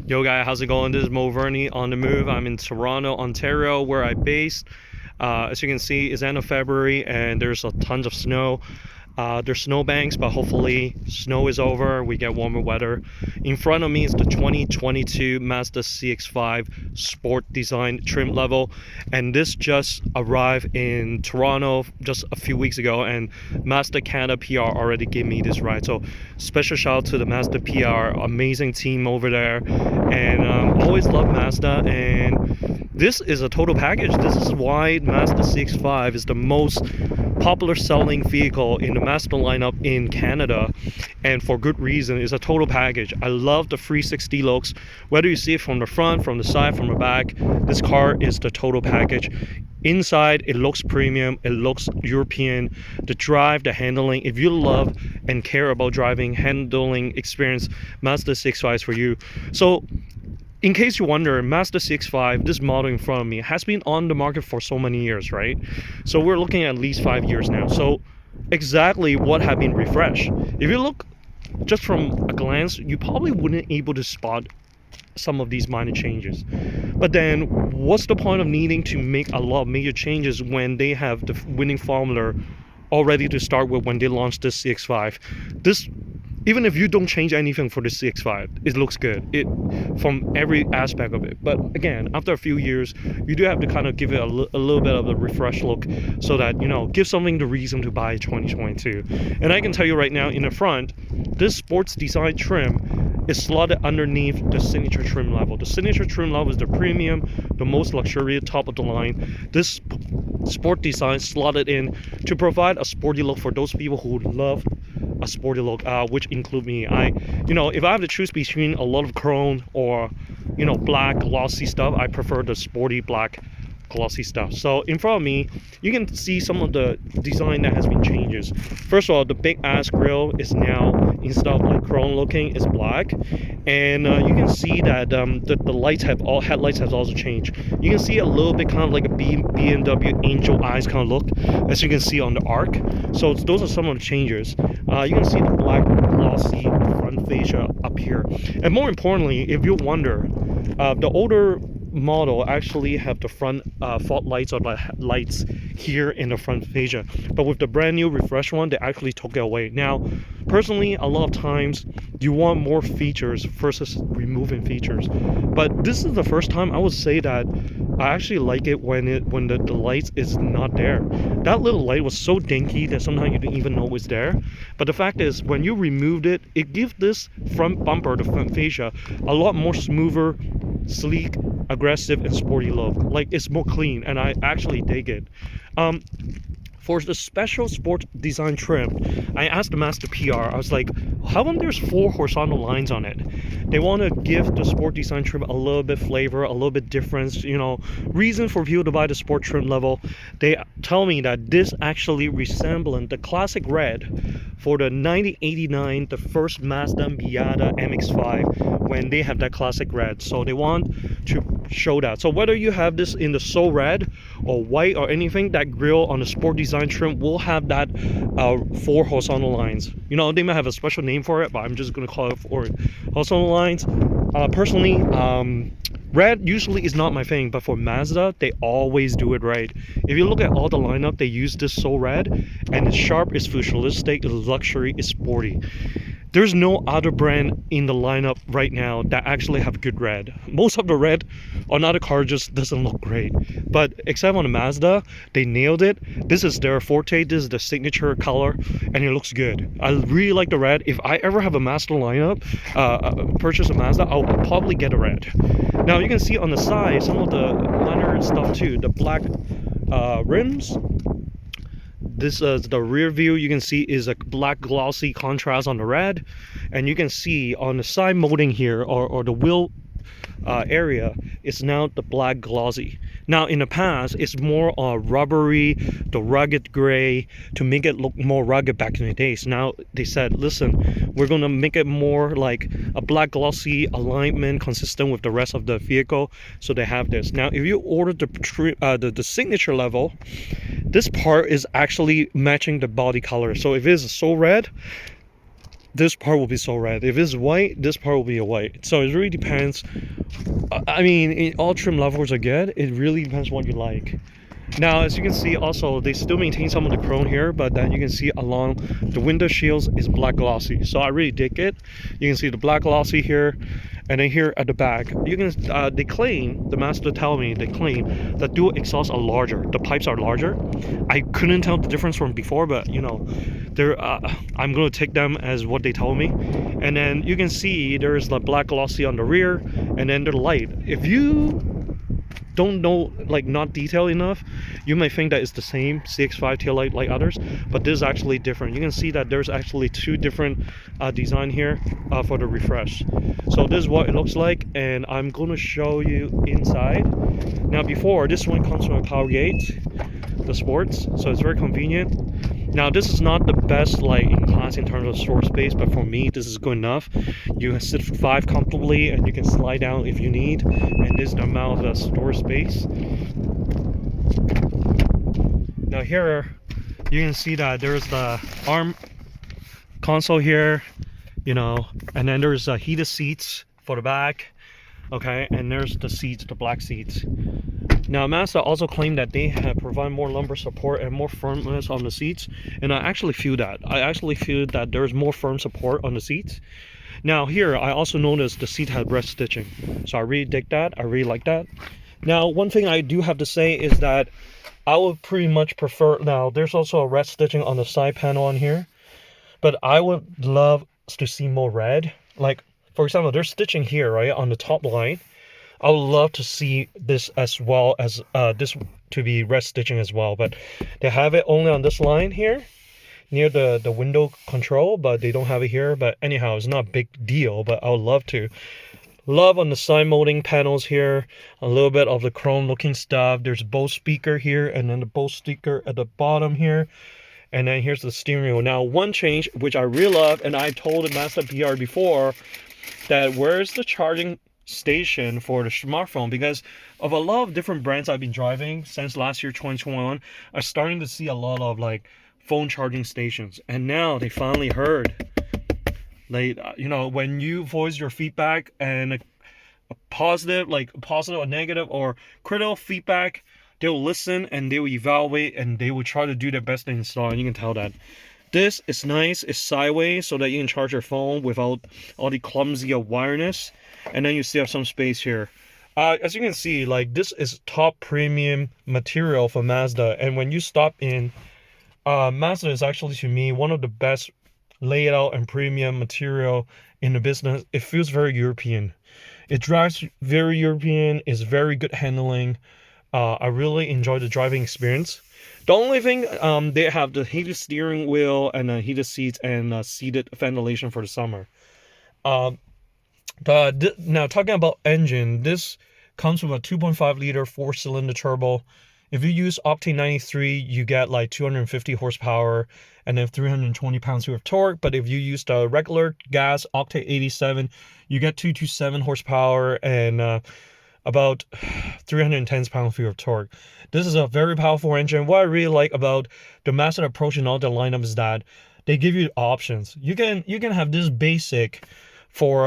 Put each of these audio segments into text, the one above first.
Yo guys, how's it going? This is Mo Verney on the move. I'm in Toronto, Ontario, where I based. As you can see, it's end of February and there's a tons of snow. There's snowbanks, but hopefully snow is over. We get warmer weather. In front of me is the 2022 Mazda CX-5 Sport Design trim level, and this just arrived in Toronto just a few weeks ago. And Mazda Canada PR already gave me this ride. So special shout out to the Mazda PR, amazing team over there, and always love Mazda. And this is a total package. This is why Mazda CX-5 is the most popular selling vehicle in the Mazda lineup in Canada, and for good reason. It's a total package. I love the 360 looks, whether you see it from the front, from the side, from the back. This car is the total package. Inside, it looks premium, it looks European. The drive, the handling, if you love and care about driving, handling experience, Mazda CX-5 is for you. So in case you wonder, Mazda CX-5, this model in front of me, has been on the market for so many years, right? So we're looking at least 5 years now. So exactly what have been refreshed. If you look just from a glance, you probably wouldn't able to spot some of these minor changes. But then what's the point of needing to make a lot of major changes when they have the winning formula already to start with when they launched this CX-5? This, even if you don't change anything for the CX-5, it looks good from every aspect of it. But again, after a few years, you do have to kind of give it a little bit of a refresh look, so that, you know, give something the reason to buy 2022. And I can tell you right now, in the front, this sports design trim is slotted underneath the signature trim level. The signature trim level is the premium, the most luxurious, top of the line. This sport design slotted in to provide a sporty look for those people who love a sporty look, which include me. If I have to choose between a lot of chrome or, black glossy stuff, I prefer the sporty black glossy stuff. So in front of me, you can see some of the design that has been changes. First of all, the big ass grille is now, instead of like chrome looking, is black. And you can see that the lights headlights has also changed. You can see a little bit kind of like a BMW angel eyes kind of look, as you can see on the arc. So those are some of the changes. You can see the black glossy front fascia up here. And more importantly, if you wonder, the older model actually have the front fog lights or the lights here in the front fascia, but with the brand new refresh one, they actually took it away. Now personally, a lot of times you want more features versus removing features, but this is the first time I would say that I actually like it when the lights is not there. That little light was so dinky that sometimes you didn't even know it was there. But the fact is, when you removed it, it gives this front bumper, the front fascia, a lot more smoother, sleek, aggressive, and sporty look. Like, it's more clean, and I actually dig it. For the special sport design trim, I asked the Mazda PR, I was like, how come there's 4 horizontal lines on it? They want to give the sport design trim a little bit flavor, a little bit difference, reason for people to buy the sport trim level. They tell me that this actually resembling the classic red for the 1989, the first Mazda Miata MX-5, when they have that classic red. So they want to show that. So whether you have this in the so red or white or anything, that grille on the sport design trim will have that 4 horizontal lines. They might have a special name for it, but I'm just going to call it 4 horizontal lines. Personally, red usually is not my thing, but for Mazda, they always do it right. If you look at all the lineup, they use this so red, and it's sharp, it's futuristic, it's luxury, it's sporty. There's no other brand in the lineup right now that actually have good red. Most of the red on other cars just doesn't look great. But except on the Mazda, they nailed it. This is their forte, this is the signature color, and it looks good. I really like the red. If I ever have a Mazda lineup, purchase a Mazda, I'll probably get a red. Now you can see on the side some of the minor stuff too. The black rims. This the rear view, you can see, is a black glossy contrast on the red, and you can see on the side molding here, or the wheel area, is now the black glossy. Now in the past, it's more rubbery, the rugged gray, to make it look more rugged back in the days. Now they said, listen, we're gonna make it more like a black glossy alignment consistent with the rest of the vehicle. So they have this. Now if you order the signature level, this part is actually matching the body color. So if it is so red, this part will be so red. If it's white, this part will be a white. So it really depends. I mean, all trim levels are good. It really depends what you like. Now, as you can see, also they still maintain some of the chrome here, but then you can see along the window shields is black glossy. So I really dig it. You can see the black glossy here, and then here at the back, you can. They claim, the Mazda tell me, they claim that dual exhausts are larger. The pipes are larger. I couldn't tell the difference from before, but you know, they're. I'm gonna take them as what they told me. And then you can see there's the black glossy on the rear, and then the light. If you don't know, like, not detailed enough, you may think that it's the same CX-5 taillight like others, but this is actually different. You can see that there's actually two different design here for the refresh. So this is what it looks like, and I'm going to show you inside. Now, before, this one comes from a power gate, the sports, so it's very convenient. Now, this is not the best like in class in terms of store space, but for me this is good enough. You can sit 5 comfortably, and you can slide down if you need, and this is the amount of store space. Now here you can see that there's the arm console here, you know, and then there's heated seats for the back, okay, and there's the seats, the black seats. Now, Mazda also claimed that they have provide more lumbar support and more firmness on the seats, and I actually feel that. I actually feel that there's more firm support on the seats. Now here, I also noticed the seat had rest stitching, so I really dig that. I really like that. Now, one thing I do have to say is that I would pretty much prefer, now there's also a rest stitching on the side panel on here, but I would love to see more red. Like, for example, there's stitching here, right, on the top line. I would love to see this as well as this to be rest stitching as well, but they have it only on this line here near the window control, but they don't have it here. But anyhow, it's not a big deal, but I would love to. Love on the side molding panels here, a little bit of the chrome looking stuff. There's a Bose speaker here, and then the Bose speaker at the bottom here, and then here's the steering wheel. Now, one change which I really love, and I told the Mazda PR before, that where's the charging station for the smartphone, because of a lot of different brands I've been driving since last year 2021, I'm starting to see a lot of like phone charging stations, and now they finally heard. Like, you know, when you voice your feedback and a positive, like positive or negative or critical feedback, they will listen and they will evaluate and they will try to do their best to install, and you can tell that. This is nice, it's sideways so that you can charge your phone without all the clumsy wireness. And then you still have some space here. As you can see, like, this is top premium material for Mazda, and when you stop in, Mazda is actually, to me, one of the best layout and premium material in the business. It feels very European. It drives very European, is very good handling. I really enjoy the driving experience. The only thing, they have the heated steering wheel and heated seats and seated ventilation for the summer. Now, talking about engine, this comes with a 2.5 liter 4-cylinder turbo. If you use Octane 93, you get like 250 horsepower and then 320 pounds-feet of torque. But if you use the regular gas Octane 87, you get 227 horsepower and about 310 pound-feet of torque. This is a very powerful engine. What I really like about the Mazda approach in all the lineup is that they give you options. You can have this basic. For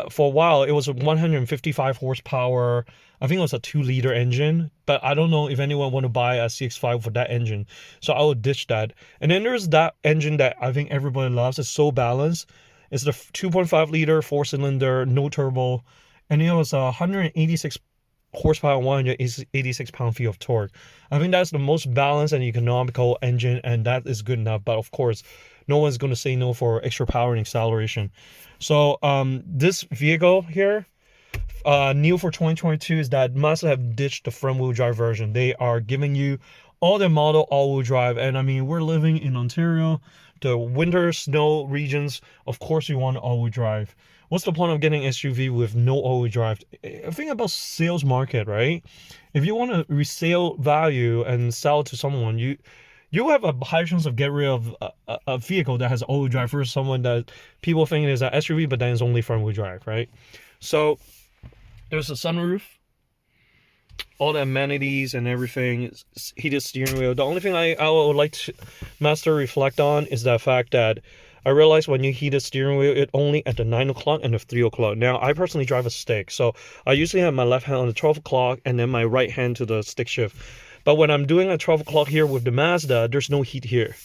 for a while it was a 155 horsepower. I think it was a 2-liter engine, but I don't know if anyone want to buy a CX-5 for that engine, so I would ditch that. And then there's that engine that I think everybody loves. It's so balanced. It's the 2.5 liter 4-cylinder, no turbo, and it was 186 horsepower, 186 pound-feet of torque. I think that's the most balanced and economical engine, and that is good enough. But of course, no one's going to say no for extra power and acceleration. So this vehicle here, new for 2022, is that Mazda have ditched the front-wheel drive version. They are giving you all their model all-wheel drive. And I mean, we're living in Ontario, the winter snow regions. Of course, you want all-wheel drive. What's the point of getting SUV with no all-wheel drive? Think about sales market, right? If you want to resale value and sell to someone, you have a high chance of get rid of a vehicle that has all-wheel drive versus someone that people think is an SUV, but then it's only front-wheel drive, right? So there's a sunroof, all the amenities and everything, heated steering wheel. The only thing I would like to Mazda reflect on is the fact that I realized when you heat the steering wheel, it only at the 9 o'clock and the 3 o'clock. Now, I personally drive a stick, so I usually have my left hand on the 12 o'clock and then my right hand to the stick shift. But when I'm doing a 12 o'clock here with the Mazda, there's no heat here.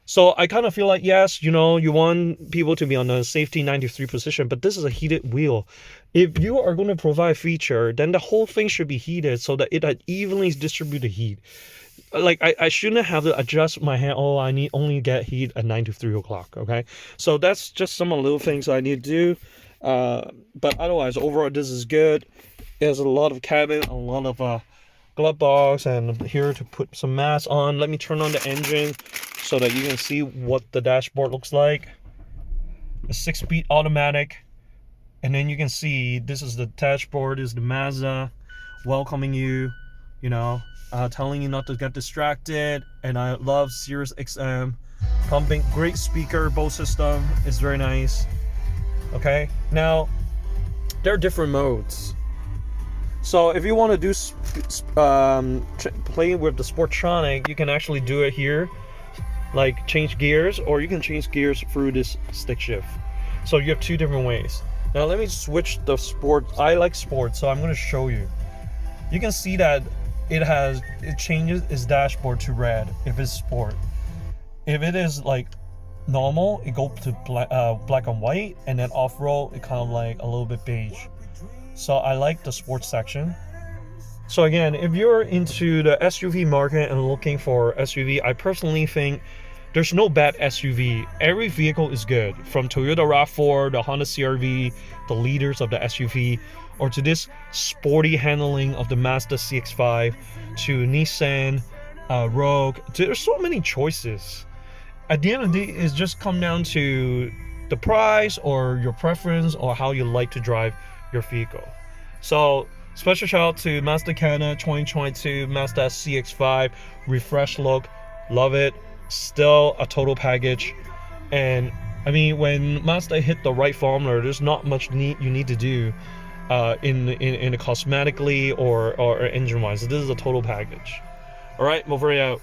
So I kind of feel like, yes, you want people to be on a safety 93 position, but this is a heated wheel. If you are going to provide feature, then the whole thing should be heated so that it evenly distribute the heat. Like I shouldn't have to adjust my hand. Oh, I need only get heat at 9 to 3 o'clock. Okay, so that's just some of the little things I need to do. But otherwise, overall, this is good. There's a lot of cabin, a lot of glove box, and here to put some mats on. Let me turn on the engine so that you can see what the dashboard looks like. A 6-speed automatic, and then you can see this is the dashboard, is the Mazda welcoming you, telling you not to get distracted. And I love Sirius XM pumping. Great speaker, Bose system is very nice. Okay, now there are different modes. So if you want to do play with the Sportronic, you can actually do it here, like change gears, or you can change gears through this stick shift. So you have two different ways. Now let me switch the sport. I like sport, so I'm going to show you. You can see that it changes its dashboard to red if it's sport. If it is like normal, it goes to black and white, and then off-road it kind of like a little bit beige. So I like the sports section. So again, if you're into the SUV market and looking for SUV, I personally think there's no bad SUV. Every vehicle is good, from Toyota RAV4, the Honda CR-V, the leaders of the SUV, or to this sporty handling of the Mazda CX-5, to Nissan Rogue. There's so many choices. At the end of the day, it's just come down to the price or your preference or how you like to drive your vehicle. So special shout out to Mazda Canada 2022 Mazda CX-5 refresh look. Love it. Still a total package. And I mean, when Mazda hit the right formula, there's not much you need to do in the cosmetically or engine wise. This is a total package. All right, Mulberry out.